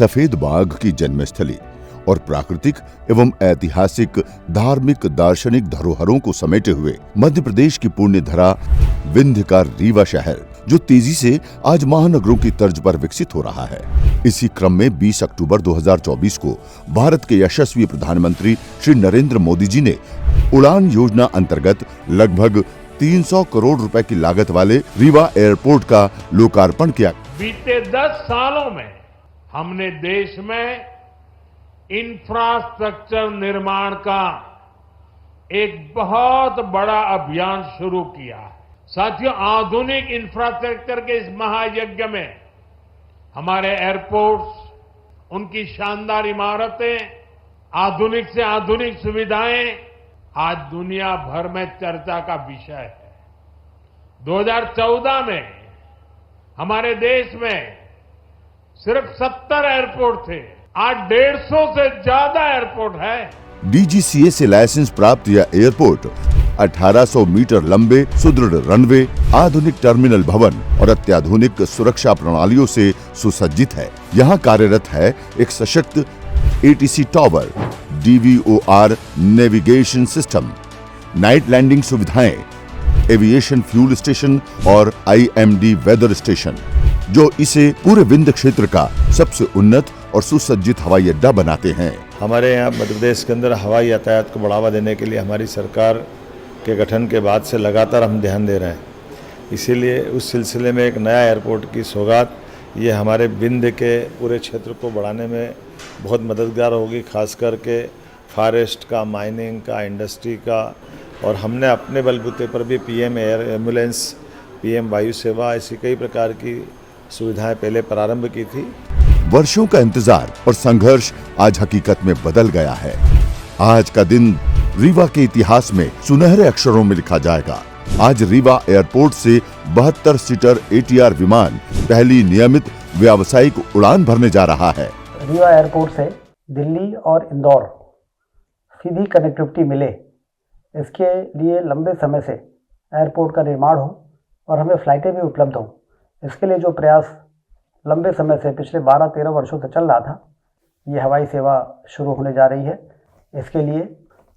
सफेद बाघ की जन्मस्थली और प्राकृतिक एवं ऐतिहासिक, धार्मिक, दार्शनिक धरोहरों को समेटे हुए मध्य प्रदेश की पुण्य धरा विंध्य का रीवा शहर, जो तेजी से आज महानगरों की तर्ज पर विकसित हो रहा है। इसी क्रम में 20 अक्टूबर 2024 को भारत के यशस्वी प्रधानमंत्री श्री नरेंद्र मोदी जी ने उड़ान योजना अंतर्गत लगभग 300 करोड़ रुपए की लागत वाले रीवा एयरपोर्ट का लोकार्पण किया। बीते 10 सालों में हमने देश में इंफ्रास्ट्रक्चर निर्माण का एक बहुत बड़ा अभियान शुरू किया है। साथियों, आधुनिक इंफ्रास्ट्रक्चर के इस महायज्ञ में हमारे एयरपोर्ट्स, उनकी शानदार इमारतें, आधुनिक से आधुनिक सुविधाएं आज दुनिया भर में चर्चा का विषय है। 2014 में हमारे देश में सिर्फ 70 एयरपोर्ट थे, आज 150 से ज्यादा एयरपोर्ट है। डीजीसीए से लाइसेंस प्राप्त यह एयरपोर्ट 1800 मीटर लंबे, सुदृढ़ रनवे, आधुनिक टर्मिनल भवन और अत्याधुनिक सुरक्षा प्रणालियों से सुसज्जित है। यहाँ कार्यरत है एक सशक्त ATC tower, DVOR navigation system, night landing सुविधाएं, एविएशन फ्यूल स्टेशन और आईएमडी वेदर स्टेशन, जो इसे पूरे विंध्य क्षेत्र का सबसे उन्नत और सुसज्जित हवाई अड्डा बनाते हैं। हमारे यहाँ मध्य प्रदेश के अंदर हवाई यातायात को बढ़ावा देने के लिए हमारी सरकार के गठन के बाद से लगातार हम ध्यान दे रहे हैं। इसीलिए उस सिलसिले में एक नया एयरपोर्ट की सौगात ये हमारे विंध्य के पूरे क्षेत्र को बढ़ाने में बहुत मददगार होगी, खास करके फॉरेस्ट का, माइनिंग का, इंडस्ट्री का। और हमने अपने बलबूते पर भी पीएम एयर एम्बुलेंस, पीएम वायु सेवा, ऐसी कई प्रकार की सुविधाएं पहले प्रारंभ की थी। वर्षों का इंतजार और संघर्ष आज हकीकत में बदल गया है। आज का दिन रीवा के इतिहास में सुनहरे अक्षरों में लिखा जाएगा। आज रीवा एयरपोर्ट से 72 सीटर ATR विमान पहली नियमित व्यावसायिक उड़ान भरने जा रहा है। रीवा एयरपोर्ट से दिल्ली और इंदौर सीधी कनेक्टिविटी मिले, इसके लिए लंबे समय से एयरपोर्ट का निर्माण हो और हमें फ्लाइटें भी उपलब्ध हों। इसके लिए जो प्रयास लंबे समय से पिछले 12-13 वर्षों से चल रहा था, ये हवाई सेवा शुरू होने जा रही है। इसके लिए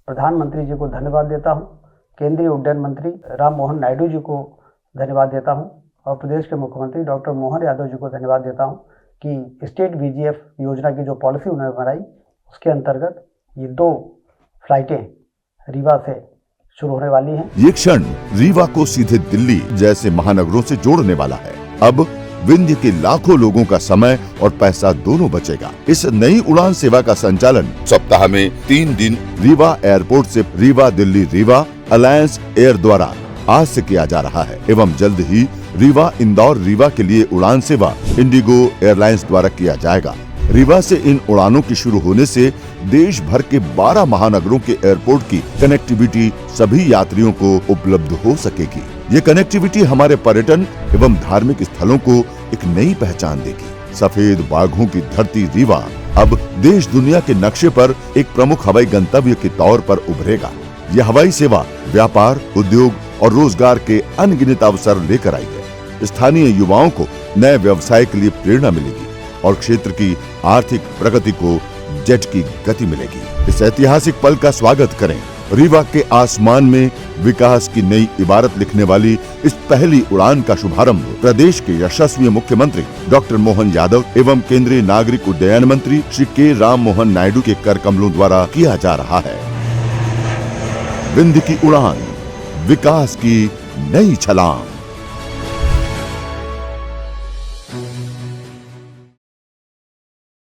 प्रधानमंत्री जी को धन्यवाद देता हूँ, केंद्रीय उड्डयन मंत्री राम मोहन नायडू जी को धन्यवाद देता हूँ और प्रदेश के मुख्यमंत्री डॉक्टर मोहन यादव जी को धन्यवाद देता हूँ कि स्टेट VGF योजना की जो पॉलिसी उन्होंने बनाई, उसके अंतर्गत ये 2 फ्लाइटें रीवा से शुरू होने वाली हैं। ये क्षण रीवा को सीधे दिल्ली जैसे महानगरों से जोड़ने वाला है। अब विंध्य के लाखों लोगों का समय और पैसा दोनों बचेगा। इस नई उड़ान सेवा का संचालन सप्ताह में 3 दिन रीवा एयरपोर्ट से रीवा दिल्ली रीवा अलायंस एयर द्वारा आज से किया जा रहा है एवं जल्द ही रीवा इंदौर रीवा के लिए उड़ान सेवा इंडिगो एयरलाइंस द्वारा किया जाएगा। रीवा से इन उड़ानों की शुरू होने से देश भर के 12 महानगरों के एयरपोर्ट की कनेक्टिविटी सभी यात्रियों को उपलब्ध हो सकेगी। ये कनेक्टिविटी हमारे पर्यटन एवं धार्मिक स्थलों को एक नई पहचान देगी। सफेद बाघों की धरती रीवा अब देश दुनिया के नक्शे पर एक प्रमुख हवाई गंतव्य के तौर पर उभरेगा। यह हवाई सेवा व्यापार, उद्योग और रोजगार के अनगिनत अवसर लेकर आई है। स्थानीय युवाओं को नए व्यवसाय के लिए प्रेरणा मिलेगी और क्षेत्र की आर्थिक प्रगति को जेट की गति मिलेगी। इस ऐतिहासिक पल का स्वागत करें। रीवा के आसमान में विकास की नई इबारत लिखने वाली इस पहली उड़ान का शुभारंभ प्रदेश के यशस्वी मुख्यमंत्री डॉक्टर मोहन यादव एवं केंद्रीय नागरिक उड्डयन मंत्री श्री के राम मोहन नायडू के कर कमलों द्वारा किया जा रहा है। विंध्य की उड़ान, विकास की नई छलांग।